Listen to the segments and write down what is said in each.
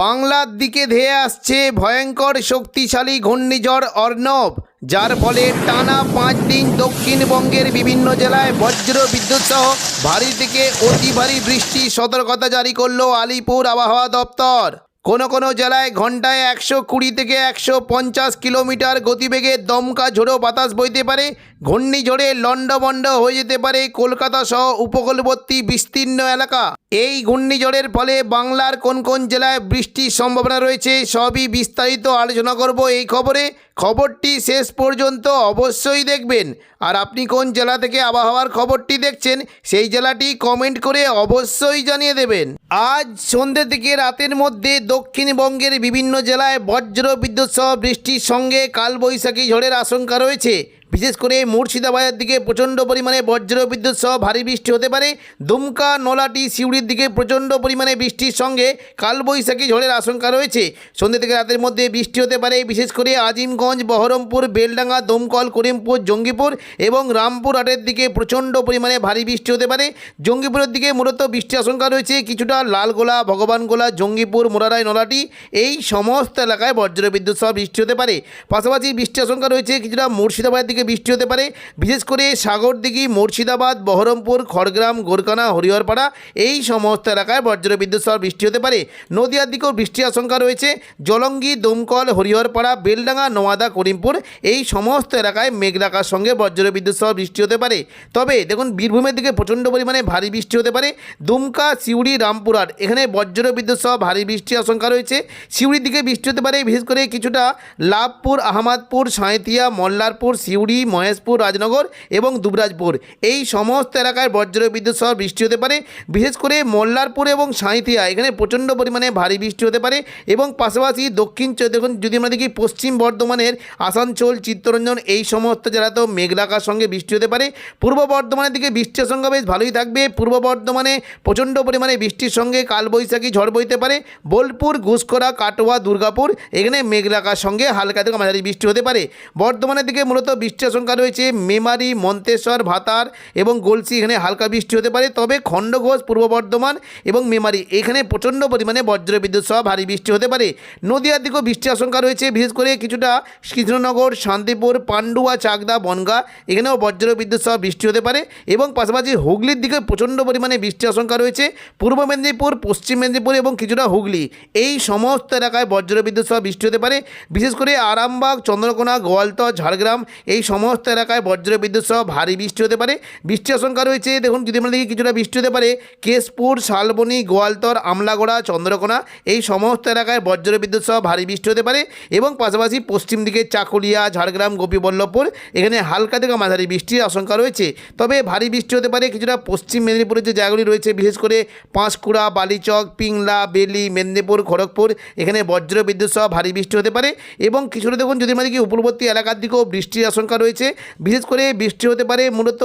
বাংলার দিকে ধেয়ে আসছে ভয়ঙ্কর শক্তিশালী ঘূর্ণিঝড় অর্ণব, যার ফলে টানা 5 দিন দক্ষিণবঙ্গের বিভিন্ন জেলায় বজ্র বিদ্যুৎ সহ ভারী থেকে অতি ভারী বৃষ্টির সতর্কতা জারি করল আলিপুর আবহাওয়া দপ্তর। কোনো জেলায় ঘন্টায় 120 থেকে 150 কিলোমিটার গতিবেগে দমকা ঝোড়ো বাতাস বইতে পারে। ঘূর্ণিঝড়ে লন্ডভন্ড হয়ে যেতে পারে কলকাতা সহ উপকূলবর্তী বিস্তীর্ণ এলাকা। এই ঘূর্ণিঝড়ের ফলে বাংলার কোন জেলায় বৃষ্টির সম্ভাবনা রয়েছে সবই বিস্তারিত আলোচনা করব এই খবরে। খবরটি শেষ পর্যন্ত অবশ্যই দেখবেন। আর আপনি কোন জেলা থেকে আবহাওয়ার খবরটি দেখছেন সেই জেলাটি কমেন্ট করে অবশ্যই জানিয়ে দেবেন। আজ সন্ধ্যে থেকে রাতের মধ্যে দক্ষিণবঙ্গের বিভিন্ন জেলায় বজ্র বিদ্যুৎ সহ বৃষ্টির সঙ্গে কালবৈশাখী ঝড়ের আশঙ্কা রয়েছে। বিশেষ করে মুর্শিদাবাদের দিকে প্রচণ্ড পরিমাণে বজ্র বিদ্যুৎ সহ ভারী বৃষ্টি হতে পারে। দুমকা, নলাটি, সিউড়ির দিকে প্রচণ্ড পরিমাণে বৃষ্টির সঙ্গে কালবৈশাখী ঝড়ের আশঙ্কা রয়েছে। সন্ধ্যে থেকে রাতের মধ্যে বৃষ্টি হতে পারে বিশেষ করে আজিমগঞ্জ, বহরমপুর, বেলডাঙ্গা, দমকল, করিমপুর, জঙ্গিপুর এবং রামপুরহাটের দিকে প্রচণ্ড পরিমাণে ভারী বৃষ্টি হতে পারে। জঙ্গিপুরের দিকে মূলত বৃষ্টির আশঙ্কা রয়েছে কিছুটা লালগোলা, ভগবানগোলা, জঙ্গিপুর, মোরারাই, নলাটি এই সমস্ত এলাকায় বজ্র বিদ্যুৎ সহ বৃষ্টি হতে পারে। পাশাপাশি বৃষ্টির আশঙ্কা রয়েছে কিছুটা মুর্শিদাবাদের বৃষ্টি হতে পারে বিশেষ করে সাগরদিঘি, মুর্শিদাবাদ, বহরমপুর, খড়গ্রাম, গোরকানা, হরিহরপাড়া এই সমস্ত এলাকায় বজ্র বিদ্যুৎ সহ বৃষ্টি হতে পারে। নদিয়ার দিকেও বৃষ্টির আশঙ্কা রয়েছে। জলঙ্গি, দমকল, হরিহরপাড়া, বেলডাঙ্গা, নোয়াদা, করিমপুর এই সমস্ত এলাকায় মেঘলাকার সঙ্গে বজ্র বিদ্যুৎ সহ বৃষ্টি হতে পারে। তবে দেখুন বীরভূমের দিকে প্রচণ্ড পরিমাণে ভারী বৃষ্টি হতে পারে। দুমকা, সিউড়ি, রামপুরহাট এখানে বজ্র বিদ্যুৎ সহ ভারী বৃষ্টির আশঙ্কা রয়েছে। সিউড়ির দিকে বৃষ্টি হতে পারে বিশেষ করে কিছুটা লাভপুর, আহমদপুর, সাঁইথিয়া, মল্লারপুর, সিউড়ি, মহেশপুর, রাজনগর এবং দুবরাজপুর এই সমস্ত এলাকায় বজ্র বিদ্যুৎ সহ বৃষ্টি হতে পারে। বিশেষ করে মল্লারপুর এবং সাঁইথিয়া এখানে প্রচণ্ড পরিমাণে ভারী বৃষ্টি হতে পারে। এবং পাশাপাশি দক্ষিণ দেখুন যদি আমরা দেখি পশ্চিম বর্ধমানের আসানসোল, চিত্তরঞ্জন এই সমস্ত জেলাতেও মেঘলাকার সঙ্গে বৃষ্টি হতে পারে। পূর্ব বর্ধমানের দিকে বৃষ্টির আশঙ্কা বেশ ভালোই থাকবে। পূর্ব বর্ধমানে প্রচণ্ড পরিমাণে বৃষ্টির সঙ্গে কালবৈশাখী ঝড় বইতে পারে। বোলপুর, ঘুষকরা, কাটোয়া, দুর্গাপুর এখানে মেঘলাকার সঙ্গে হালকা থেকে মাঝারি বৃষ্টি হতে পারে। বর্ধমানের দিকে মূলত বৃষ্টির আশঙ্কা রয়েছে মেমারি, মন্তেশ্বর, ভাতার এবং গলসি এখানে হালকা বৃষ্টি হতে পারে। তবে খণ্ডঘোষ, পূর্ব বর্ধমান এবং মেমারি এখানে প্রচণ্ড পরিমাণে বজ্র বিদ্যুৎ সহ ভারী বৃষ্টি হতে পারে। নদিয়ার দিকেও বৃষ্টির আশঙ্কা রয়েছে বিশেষ করে কিছুটা কৃষ্ণনগর, শান্তিপুর, পান্ডুয়া, চাকদা, বনগাঁ এখানেও বজ্র বিদ্যুৎ সহ বৃষ্টি হতে পারে। এবং পাশাপাশি হুগলির দিকে প্রচণ্ড পরিমাণে বৃষ্টির আশঙ্কা রয়েছে। পূর্ব মেদিনীপুর, পশ্চিম মেদিনীপুর এবং কিছুটা হুগলি এই সমস্ত এলাকায় বজ্র বিদ্যুৎ সহ বৃষ্টি হতে পারে। বিশেষ করে আরামবাগ, চন্দ্রকোনা, গোয়ালতর, ঝাড়গ্রাম এই সমস্ত এলাকায় বজ্র বিদ্যুৎ সহ ভারী বৃষ্টি হতে পারে। বৃষ্টির আশঙ্কা রয়েছে দেখুন যদি আমরা দেখি কিছুটা বৃষ্টি হতে পারে কেশপুর, শালবনী, গোয়ালতর, আমলাগোড়া, চন্দ্রকোনা এই সমস্ত এলাকায় বজ্র বিদ্যুৎ সহ ভারী বৃষ্টি হতে পারে। এবং পাশাপাশি পশ্চিম দিকে চাকুলিয়া, ঝাড়গ্রাম, গোপীবল্লভপুর এখানে হালকা থেকে মাঝারি বৃষ্টির আশঙ্কা রয়েছে। তবে ভারী বৃষ্টি হতে পারে কিছুটা পশ্চিম মেদিনীপুরের যে জায়গাগুলি রয়েছে বিশেষ করে পাঁশকুড়া, বালিচক, পিংলা, বেলি, মেদিনীপুর, খড়গপুর এখানে বজ্র বিদ্যুৎ সহ ভারী বৃষ্টি হতে পারে। এবং কিছুটা দেখুন যদি আমরা দেখি উপকূলবর্তী এলাকার দিকেও বৃষ্টির আশঙ্কা রয়েছে। বিশেষ করে বৃষ্টি হতে পারে মূলত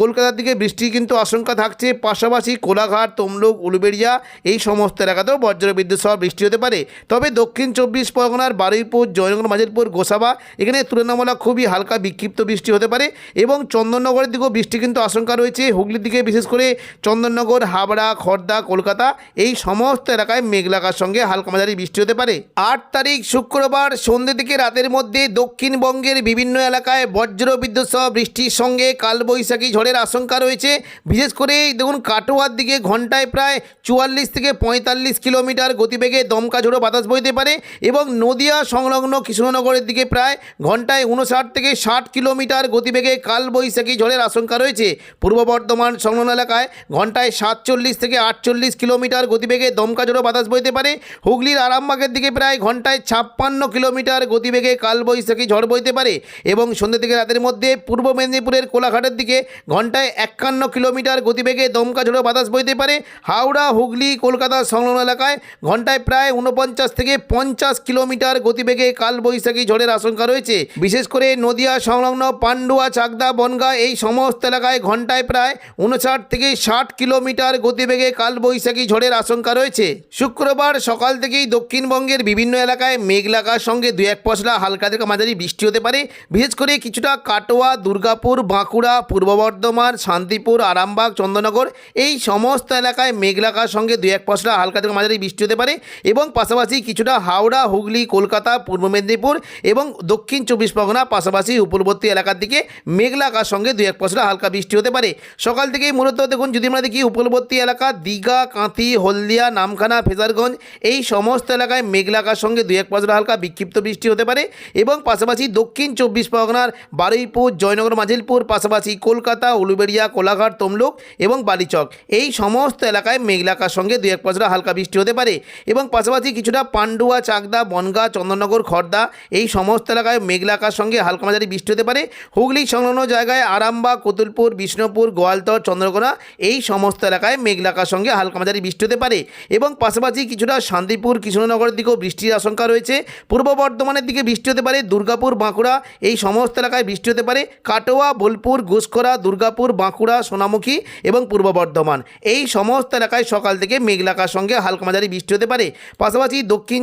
কলকাতার দিকে বৃষ্টি কিন্তু আশঙ্কা থাকছে। পাশাপাশি কোলাঘাট, তমলুক, উলুবেড়িয়া এই সমস্ত এলাকাতেও বজ্র বিদ্যুৎ সহ বৃষ্টি হতে পারে। তবে দক্ষিণ 24 পরগনার বারুইপুর, জয়নগর, মাঝিরপুর, গোসাবা এখানে তুলনামূলক খুবই হালকা বিক্ষিপ্ত বৃষ্টি হতে পারে। এবং চন্দননগরের দিকেও বৃষ্টি কিন্তু আশঙ্কা রয়েছে। হুগলির দিকে বিশেষ করে চন্দননগর, হাবড়া, খড়দা, কলকাতা এই সমস্ত এলাকায় মেঘলাকার সঙ্গে হালকা মাঝারি বৃষ্টি হতে পারে। 8 তারিখ শুক্রবার সন্ধ্যে থেকে রাতের মধ্যে দক্ষিণবঙ্গের বিভিন্ন এলাকায় বজ্র বিদ্যুৎ সহ বৃষ্টির সঙ্গে কালবৈশাখী ঝড়ের আশঙ্কা রয়েছে। বিশেষ করে দেখুন কাটোয়ার দিকে ঘন্টায় প্রায় 44 থেকে 45 কিলোমিটার গতিবেগে দমকা ঝোড়ো বাতাস বইতে পারে। এবং নদিয়া সংলগ্ন কৃষ্ণনগরের দিকে প্রায় ঘন্টায় 59 থেকে 60 কিলোমিটার গতিবেগে কালবৈশাখী ঝড়ের আশঙ্কা রয়েছে। পূর্ব বর্ধমান সংলগ্ন এলাকায় ঘন্টায় 47 থেকে 48 কিলোমিটার গতিবেগে দমকা ঝোড়ো বাতাস বইতে পারে। হুগলির আরামবাগের দিকে প্রায় ঘন্টায় 56 কিলোমিটার গতিবেগে কালবৈশাখী ঝড় বইতে পারে। এবং সন্ধ্যে থেকে রাতের মধ্যে পূর্ব মেদিনীপুরের কোলাঘাটের দিকে ঘন্টায় 51 কিলোমিটার গতিবেগে দমকা ঝোড়ো বাতাস বইতে পারে। হাওড়া, হুগলি, কলকাতা সংলগ্ন এলাকায় ঘন্টায় প্রায় 49 থেকে 50 কিলোমিটার গতিবেগে কালবৈশাখী ঝড়ের আশঙ্কা রয়েছে। বিশেষ করে নদিয়া সংলগ্ন পান্ডুয়া, চাকদা, বনগাঁ এই সমস্ত এলাকায় ঘন্টায় প্রায় 59 থেকে 60 কিলোমিটার গতিবেগে কালবৈশাখী ঝড়ের আশঙ্কা রয়েছে। শুক্রবার সকাল থেকেই দক্ষিণবঙ্গের বিভিন্ন এলাকায় মেঘলাকার সঙ্গে 2-1 পশলা হালকা থেকে মাঝারি বৃষ্টি হতে পারে। বিশেষ করে কিছুটা কাটোয়া, দুর্গাপুর, বাঁকুড়া, পূর্ব বর্ধমান, শান্তিপুর, আরামবাগ, চন্দ্রনগর এই সমস্ত এলাকায় মেঘলা আকাশ সঙ্গে 2-1 পশলা হালকা থেকে মাঝারি বৃষ্টি হতে পারে এবং পাশাপাশি কিছুটা হাওড়া, হুগলি, কলকাতা, পূর্ব মেদিনীপুর এবং দক্ষিণ 24 পরগনা পাশাপাশি উপকূলবর্তী এলাকার দিকে মেঘলা আকাশ সঙ্গে 2-1 পশলা হালকা বৃষ্টি হতে পারে। সকাল থেকেই মূলত দেখুন যদি আমরা দেখি উপকূলবর্তী এলাকা দীঘা, কাঁথি, হলদিয়া, নামখানা, ফেজারগঞ্জ এই সমস্ত এলাকায় মেঘলা আকাশ সঙ্গে 2-1 পশলা হালকা বিক্ষিপ্ত বৃষ্টি হতে পারে এবং পাশাপাশি দক্ষিণ 24 পরগনার বারুইপুর, জয়নগর, মাঝিলপুর পাশাপাশি কলকাতা, উলুবেড়িয়া, কোলাঘাট, তমলুক এবং বালিচক এই সমস্ত এলাকায় মেঘলা আকাশ সঙ্গে 2-1 পশলা হালকা বৃষ্টি হতে পারে এবং পাশাপাশি কিছুটা পান্ডুয়া, চাকদা, বনগাঁ, চন্দননগর, খড়দা এই সমস্ত এলাকায় মেঘলা আকাশ সঙ্গে হালকা মাঝারি বৃষ্টি হতে পারে। হুগলি সংলগ্ন জায়গায় আরামবাগ, কতুলপুর, বিষ্ণুপুর, গোয়ালতর, চন্দ্রকোনা এই সমস্ত এলাকায় মেঘলা আকাশ সঙ্গে হালকা মাঝারি বৃষ্টি হতে পারে এবং পাশাপাশি কিছুটা শান্তিপুর, কৃষ্ণনগরের দিকেও বৃষ্টির আশঙ্কা রয়েছে। পূর্ব বর্ধমানের দিকে বৃষ্টি হতে পারে, দুর্গাপুর, বাঁকুড়া এই সমস্ত এলাকায় বৃষ্টি হতে পারে। কাটোয়া, বোলপুর, ঘুষখরা, দুর্গাপুর, বাঁকুড়া, সোনামুখী এবং পূর্ব বর্ধমান এই সমস্ত এলাকায় সকাল থেকে মেঘলা আকাশ সঙ্গে হালকা মাঝারি বৃষ্টি হতে পারে। পাশাপাশি দক্ষিণ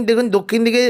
দিকে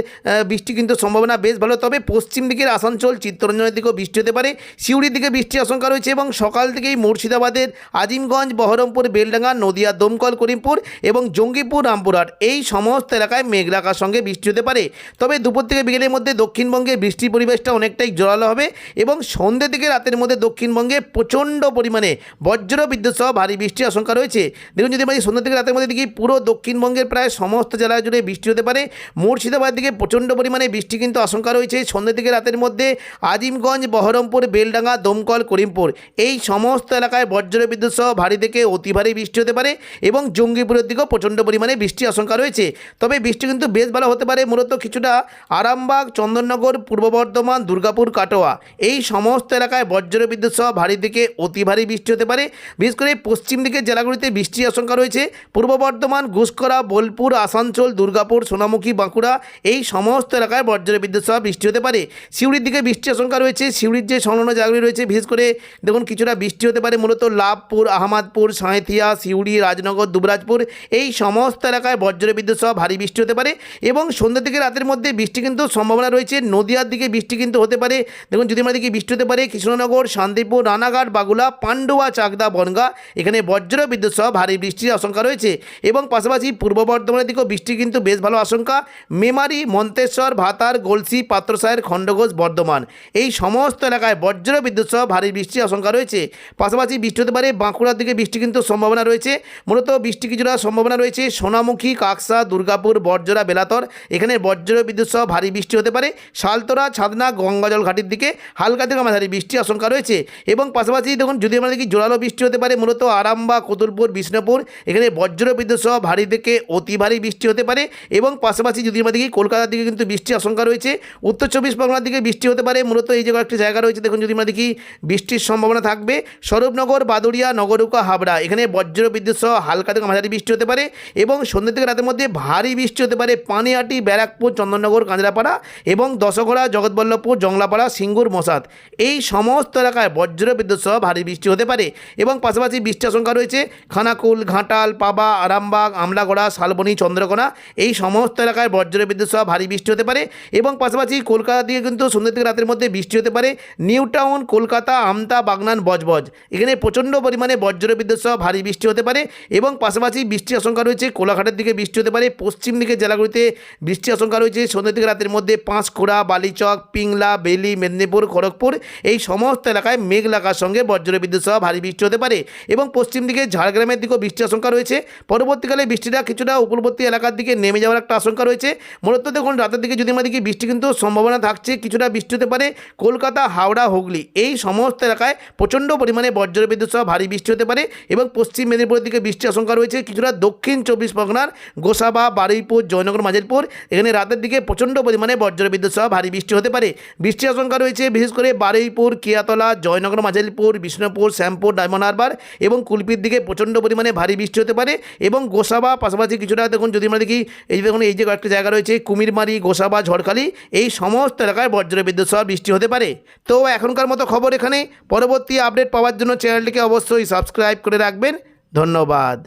বৃষ্টি কিন্তু সম্ভাবনা বেশ ভালো, তবে পশ্চিম দিকের আসানসোল, চিত্তরঞ্জনের দিকেও বৃষ্টি হতে পারে। সিউড়ির দিকে বৃষ্টির আশঙ্কা রয়েছে এবং সকাল থেকেই মুর্শিদাবাদের আজিমগঞ্জ, বহরমপুর, বেলডাঙ্গা, নদিয়া, দমকল, করিমপুর এবং জঙ্গিপুর, রামপুরহাট এই সমস্ত এলাকায় মেঘলা আকাশ সঙ্গে বৃষ্টি হতে পারে। তবে দুপুর থেকে বিকেলের মধ্যে দক্ষিণবঙ্গে বৃষ্টির পরিবেশটা অনেকটাই জোরালো হবে এবং সন্ধ্যে থেকে রাতের মধ্যে দক্ষিণবঙ্গে প্রচণ্ড পরিমাণে বজ্র বিদ্যুৎ সহ ভারী বৃষ্টির আশঙ্কা রয়েছে। দেখুন যদি আমরা সন্ধ্যা থেকে রাতের মধ্যে দেখি পুরো দক্ষিণবঙ্গের প্রায় সমস্ত জেলা জুড়ে বৃষ্টি হতে পারে। মুর্শিদাবাদ দিকে প্রচণ্ড পরিমাণে বৃষ্টি কিন্তু আশঙ্কা রয়েছে সন্ধ্যা থেকে রাতের মধ্যে। আজিমগঞ্জ, বহরমপুর, বেলডাঙ্গা, দমকল, করিমপুর এই সমস্ত এলাকায় বজ্র বিদ্যুৎ সহ ভারী থেকে অতি ভারী বৃষ্টি হতে পারে এবং জঙ্গিপুরের দিকেও প্রচণ্ড পরিমাণে বৃষ্টির আশঙ্কা রয়েছে। তবে বৃষ্টি কিন্তু বেশ ভালো হতে পারে মূলত কিছুটা আরামবাগ, চন্দননগর, পূর্ব বর্ধমান, দুর্গাপুর, কাটোয়া এই সমস্ত এলাকায় বজ্র বিদ্যুৎ সহ ভারী থেকে অতি ভারী বৃষ্টি হতে পারে। বিশেষ করে পশ্চিম দিকের জেলাগুলিতে বৃষ্টির আশঙ্কা রয়েছে। পূর্ব বর্ধমান, ঘুষখরা, বোলপুর, আসানসোল, দুর্গাপুর, সোনামুখী, বাঁকুড়া এই সমস্ত এলাকায় বজ্র বিদ্যুৎ সহ বৃষ্টি হতে পারে। সিউড়ির দিকে বৃষ্টির আশঙ্কা রয়েছে। সিউড়ির যে সংলগ্ন জায়গাগুলি রয়েছে বিশেষ করে দেখুন কিছুটা বৃষ্টি হতে পারে মূলত লাভপুর, আহমদপুর, সাঁইথিয়া, সিউড়ি, রাজনগর, দুবরাজপুর এই সমস্ত এলাকায় বজ্র বিদ্যুৎ সহ ভারী বৃষ্টি হতে পারে এবং সন্ধ্যা থেকে রাতের মধ্যে বৃষ্টি কিন্তু সম্ভাবনা রয়েছে। নদিয়ার দিকে বৃষ্টি কিন্তু হতে পারে। দেখুন যদি আমরা দিকে বৃষ্টি হতে পারে কৃষ্ণনগর, শান্তিপুর, রানাঘাট, বাগুলা, পান্ডুয়া, চাকদা, বনগাঁ এখানে বজ্র বিদ্যুৎ সহ ভারী বৃষ্টির আশঙ্কা রয়েছে এবং পাশাপাশি পূর্ব বর্ধমানের দিকেও বৃষ্টি কিন্তু বেশ ভালো আশঙ্কা। মেমারি, মন্তেশ্বর, ভাতার, গলসি, পাত্রসাহের, খণ্ডঘোষ, বর্ধমান এই সমস্ত এলাকায় বজ্র বিদ্যুৎ সহ ভারী বৃষ্টির আশঙ্কা রয়েছে। পাশাপাশি বৃষ্টি হতে পারে বাঁকুড়ার দিকে বৃষ্টি কিন্তু সম্ভাবনা রয়েছে মূলত বৃষ্টি কিছুটা সম্ভাবনা রয়েছে সোনামুখী, কাকসা, দুর্গাপুর, বড়জোড়া, বেলাতর এখানে বজ্র বিদ্যুৎ সহ ভারী বৃষ্টি হতে পারে। শালতোরা, ছাদনা, গঙ্গাজল ঘাটির দিকে হালকা থেকে মাঝারি বৃষ্টির আশঙ্কা রয়েছে এবং পাশাপাশি দেখুন যদি আমরা দেখি জোরালো বৃষ্টি হতে পারে মূলত আরামবাগ, কতুলপুর, বিষ্ণুপুর এখানে বজ্র বিদ্যুৎ সহ ভারী থেকে অতি ভারী বৃষ্টি হতে পারে এবং পাশাপাশি যদি আমরা দেখি কলকাতার দিকে কিন্তু বৃষ্টির আশঙ্কা রয়েছে। উত্তর 24 পরগনার দিকে বৃষ্টি হতে পারে মূলত এই যে কয়েকটি জায়গা রয়েছে দেখুন যদি আমরা দেখি বৃষ্টির সম্ভাবনা থাকবে স্বরূপনগর, বাদুড়িয়া, নগরুকা, হাবড়া এখানে বজ্র বিদ্যুৎ সহ হালকা থেকে মাঝারি বৃষ্টি হতে পারে এবং সন্ধ্যা থেকে রাতের মধ্যে ভারী বৃষ্টি হতে পারে পানিহাটি, ব্যারাকপুর, চন্দননগর, কাঁচরাপাড়া এবং দশঘোড়া, জগৎবল্লভপুর, জংলাপাড়া, সিঙ্গুর, মশাদ এই সমস্ত এলাকায় বজ্র বিদ্যুৎ সহ ভারী বৃষ্টি হতে পারে এবং পাশাপাশি বৃষ্টির আশঙ্কা রয়েছে খানাকুল, ঘাটাল, পাবা, আরামবাগ, আমলাগড়া, শালবনী, চন্দ্রকোনা এই সমস্ত এলাকায় বজ্র বিদ্যুৎ সহ ভারী বৃষ্টি হতে পারে এবং পাশাপাশি কলকাতা দিকে কিন্তু সন্ধ্যা থেকে রাতের মধ্যে বৃষ্টি হতে পারে নিউ টাউন, কলকাতা, আমতা, বাগনান, বজবজ এখানে প্রচণ্ড পরিমাণে বজ্র বিদ্যুৎ সহ ভারী বৃষ্টি হতে পারে এবং পাশাপাশি বৃষ্টির আশঙ্কা রয়েছে কোলাঘাটের দিকে বৃষ্টি হতে পারে। পশ্চিম দিকের জেলাগুলিতে বৃষ্টির আশঙ্কা রয়েছে সন্ধ্যা থেকে রাতের মধ্যে পাঁশকুড়া, বালিচক, পিংলা, বেলি, মেদিনীপুর, খড়গপুর এই সমস্ত এলাকায় মেঘলা আকাশের সঙ্গে বজ্র বিদ্যুৎ সহ ভারী বৃষ্টি হতে পারে এবং পশ্চিম দিকে ঝাড়গ্রামের দিকেও বৃষ্টির আশঙ্কা রয়েছে। পরবর্তীকালে বৃষ্টিটা কিছুটা উপকূলবর্তী এলাকার দিকে নেমে যাওয়ার একটা আশঙ্কা রয়েছে মূলত দেখুন রাতের দিকে যদি আমরা দেখি বৃষ্টি কিন্তু সম্ভাবনা থাকছে কিছুটা বৃষ্টি হতে পারে কলকাতা, হাওড়া, হুগলি এই সমস্ত এলাকায় প্রচণ্ড পরিমাণে বজ্র বিদ্যুৎ সহ ভারী বৃষ্টি হতে পারে এবং পশ্চিম মেদিনীপুরের দিকে বৃষ্টির আশঙ্কা রয়েছে কিছুটা দক্ষিণ 24 পরগনার গোসাবা, বারুইপুর, জয়নগর, মাঝিলপুর এখানে রাতের দিকে প্রচণ্ড পরিমাণে বজ্র বিদ্যুৎ সহ ভারী বৃষ্টি হতে পারে। বৃষ্টির আশঙ্কা রয়েছে বিশেষ করে বারুইপুর, কিয়াতলা, জয়নগর, মাঝিলপুর, বিষ্ণুপুর, শ্যামপুর, ডায়মন্ড হারবার এবং কুলপির দিকে প্রচণ্ড পরিমাণে ভারী বৃষ্টি হতে পারে এবং গোসাবা পাশাপাশি কিছুটা দেখুন যদি আমরা দেখি এই যে দেখুন এই যে কয়েকটি জায়গা রয়েছে কুমিরমারি, গোসাবা, ঝড়খালি এই সমস্ত এলাকায় বজ্র বিদ্যুৎ সহ বৃষ্টি হতে পারে। তো এখনকার মতো খবর এখানে। পরবর্তী আপডেট পাওয়ার জন্য চ্যানেলটিকে অবশ্যই সাবস্ক্রাইব করে রাখবেন। ধন্যবাদ।